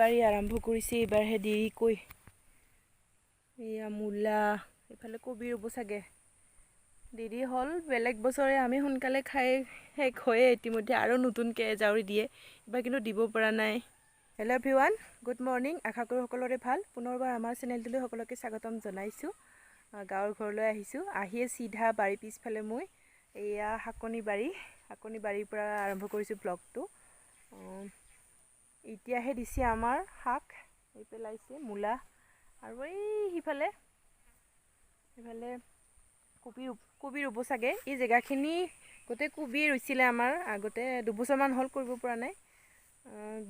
বাৰী আৰম্ভ কৰিছে এইবাৰহে দেৰিকৈ এয়া মূলা এইফালে কবি ৰুব চাগে দেৰি হ'ল বেলেগ বছৰে আমি সোনকালে খাই শেষ হয়ে ইতিমধ্যে আৰু নতুনকৈ জাউৰি দিয়ে এইবাৰ কিন্তু দিব পৰা নাই হেল্ল' এভৰিৱান গুড মৰ্ণিং আশা কৰোঁ সকলোৰে ভাল পুনৰবাৰ আমাৰ চেনেলটোলৈ সকলোকে স্বাগতম জনাইছোঁ গাঁৱৰ ঘৰলৈ আহিছোঁ আহিয়ে চিধা বাৰী পিছফালে মই এয়া শাকনি বাৰীৰ পৰা আৰম্ভ কৰিছোঁ ব্লগটো এতিয়াহে দিছে আমাৰ শাক এই পেলাইছে মূলা আৰু এই সিফালে কবি ৰুব চাগে এই জেগাখিনি গোটেই কবি ৰুইছিলে আমাৰ আগতে দুবছৰমান হ'ল কৰিব পৰা নাই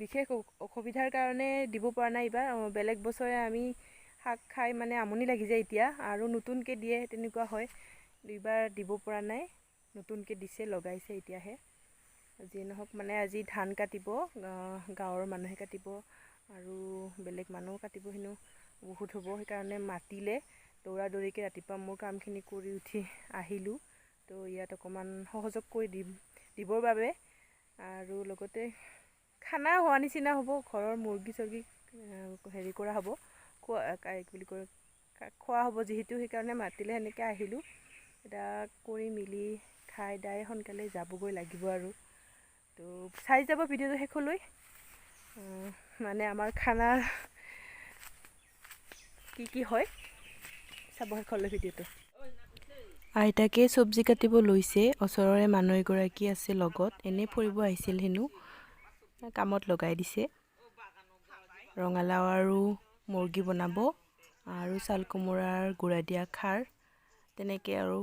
বিশেষ অসুবিধাৰ কাৰণে দিব পৰা নাই এইবাৰ বেলেগ বছৰে আমি শাক খাই মানে আমনি লাগি যায় এতিয়া আৰু নতুনকৈ দিয়ে তেনেকুৱা হয় দুইবাৰ দিব পৰা নাই নতুনকৈ দিছে লগাইছে এতিয়াহে যিয়ে নহওক মানে আজি ধান কাটিব গাঁৱৰ মানুহে কাটিব আৰু বেলেগ মানুহ কাটিব হেনো বহুত হ'ব সেইকাৰণে মাতিলে দৌৰা দৌৰিকৈ ৰাতিপুৱা মোৰ কামখিনি কৰি উঠি আহিলোঁ তো ইয়াত অকণমান সহযোগ কৰি দিবৰ বাবে আৰু লগতে খানা হোৱা নিচিনা হ'ব ঘৰৰ মুৰ্গী চৰ্গী হেৰি কৰা হ'ব খোৱা হ'ব যিহেতু সেইকাৰণে মাতিলে সেনেকৈ আহিলোঁ এতিয়া কৰি মিলি খাই দাই সোনকালে যাবগৈ লাগিব আৰু তো চাই যাব ভিডিঅ'টো শেষলৈ মানে আমাৰ খানা কি হয় চাব শেষলৈ ভিডিঅ'টো আইতাকে চব্জি কাটিব লৈছে ওচৰৰে মানুহ এগৰাকী আছে লগত এনেই ফুৰিব আহিছিল হেনো কামত লগাই দিছে ৰঙালাও আৰু মুৰ্গী বনাব আৰু চাল কোমোৰাৰ গুড়া দিয়া খাৰ তেনেকৈ আৰু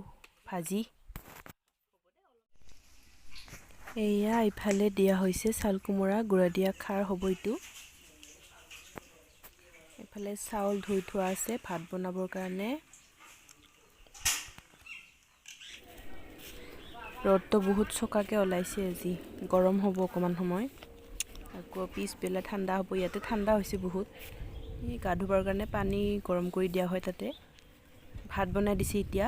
ভাজি এয়া ইফালে দিয়া হৈছে চাল কোমোৰা গুড়া দিয়া খাৰ হ'ব এইটো এইফালে চাউল ধুই থোৱা আছে ভাত বনাবৰ কাৰণে ৰ'দটো বহুত চোকাকৈ ওলাইছে আজি গৰম হ'ব অকণমান সময় আকৌ পিছবেলা ঠাণ্ডা হ'ব ইয়াতে ঠাণ্ডা হৈছে বহুত এই গা ধুবৰ কাৰণে পানী গৰম কৰি দিয়া হয় তাতে ভাত বনাই দিছে এতিয়া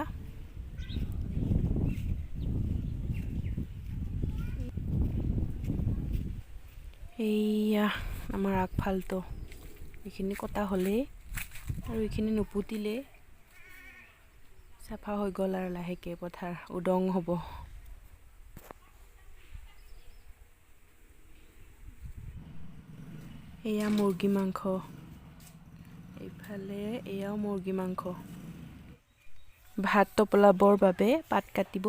এইয়া আমাৰ আগফালটো এইখিনি কটা হ'লেই আৰু এইখিনি নুপুতিলে চাফা হৈ গ'ল আৰু লাহেকৈ পথাৰ উদং হ'ব এয়া মুৰ্গী মাংস এইফালে এয়াও মুৰ্গী মাংস ভাত তপলাবৰ বাবে পাত কাটিব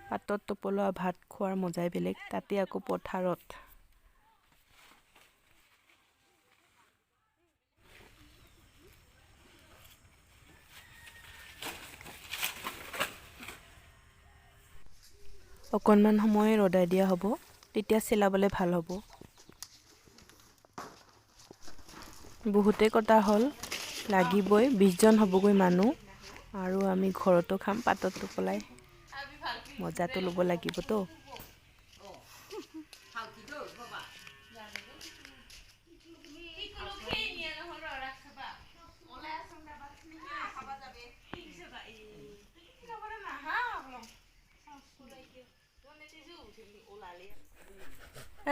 পাতত তপলোৱা ভাত খোৱাৰ মজাই বেলেগ তাতে আকৌ পথাৰত অকণমান সময় ৰদাই দিয়া হ'ব তেতিয়া চেলাবলৈ ভাল হ'ব বহুতে কটা হ'ল লাগিবই 20 জন হ'বগৈ মানুহ আৰু আমি ঘৰতো খাম পাতত টোপলাই মজাটো ল'ব লাগিবতো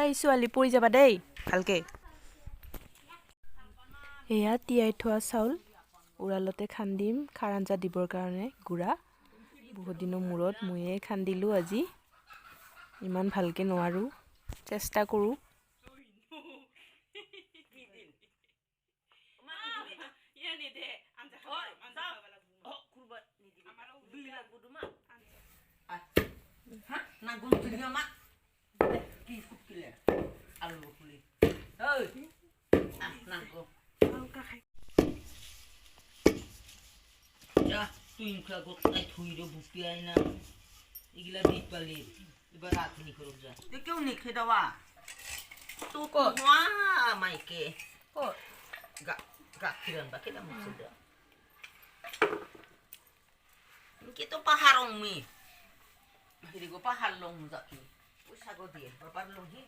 এই ছোৱালী পৰি যাবা দেই ভালকৈ এয়া তিয়াই থোৱা চাউল উৰালতে খান্দিম খাৰ আঞ্জা দিবৰ কাৰণে গুড়া বহুত দিনৰ মূৰত ময়ে খান্দিলোঁ আজি ইমান ভালকৈ নোৱাৰোঁ চেষ্টা কৰোঁ Tuinkla gotai thuiro bupiai na igila dipali ibarat ni korok ja te kyau ni khidawa tu ko wa maike ko ga kiran ba kita musuda kita paharong mi jadi go pahalong zaki usago dia babar lohi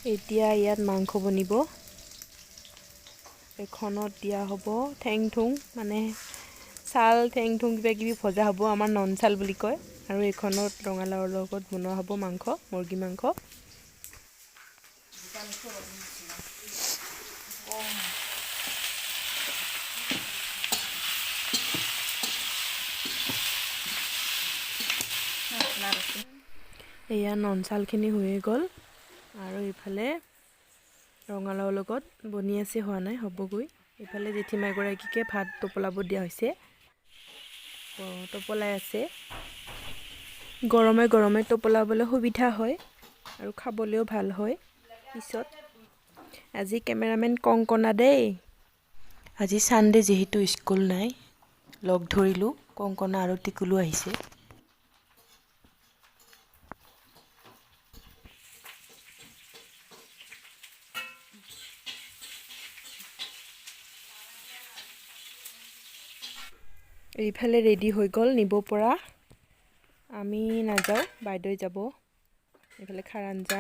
এতিয়া ইয়াত মাংস বনিব এখনত দিয়া হ'ব ঠেং ঠুং মানে চাল ঠেং ঠুং কিবা কিবি ভজা হ'ব আমাৰ নন চাল বুলি কয় আৰু এখনত ৰঙালাওৰ লগত বনোৱা হ'ব মাংস মুৰ্গী মাংস এয়া নন চালখিনি হৈয়ে গ'ল আৰু ইফালে ৰঙালাওৰ লগত বনি আছে হোৱা নাই হ'বগৈ ইফালে জেঠীমা এগৰাকীকে ভাত টোপলাব দিয়া হৈছে টোপলাই আছে গৰমে গৰমে টোপলাবলৈ সুবিধা হয় আৰু খাবলৈও ভাল হয় পিছত আজি কেমেৰামেন কংকনা দেই আজি ছানডে যিহেতু স্কুল নাই লগ ধৰিলোঁ কংকনা আৰু টিকুলো আহিছে এইফালে ৰেডি হৈ গ'ল নিব পৰা আমি নাযাওঁ বাইদেউ যাব এইফালে খাৰ আঞ্জা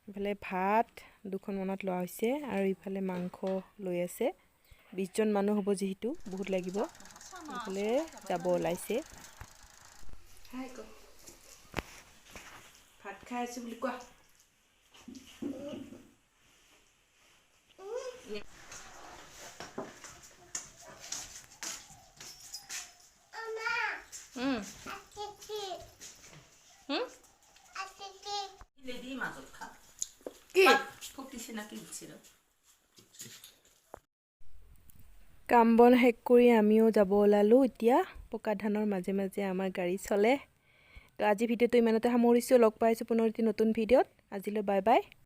এইফালে ভাত দুখনমানত লোৱা হৈছে আৰু ইফালে মাংস লৈ আছে 20 জন মানুহ হ'ব যিহেতু বহুত লাগিব এইফালে যাব ওলাইছে ভাত খাই আছো বুলি কোৱা কাম বন শেষ কৰি আমিও যাব ওলালোঁ এতিয়া পকা ধানৰ মাজে মাজে আমাৰ গাড়ী চলে তো আজি ভিডিঅ'টো ইমানতে সামৰিছোঁ লগ পাইছোঁ পুনৰ এটি নতুন ভিডিঅ'ত আজিলৈ বাই বাই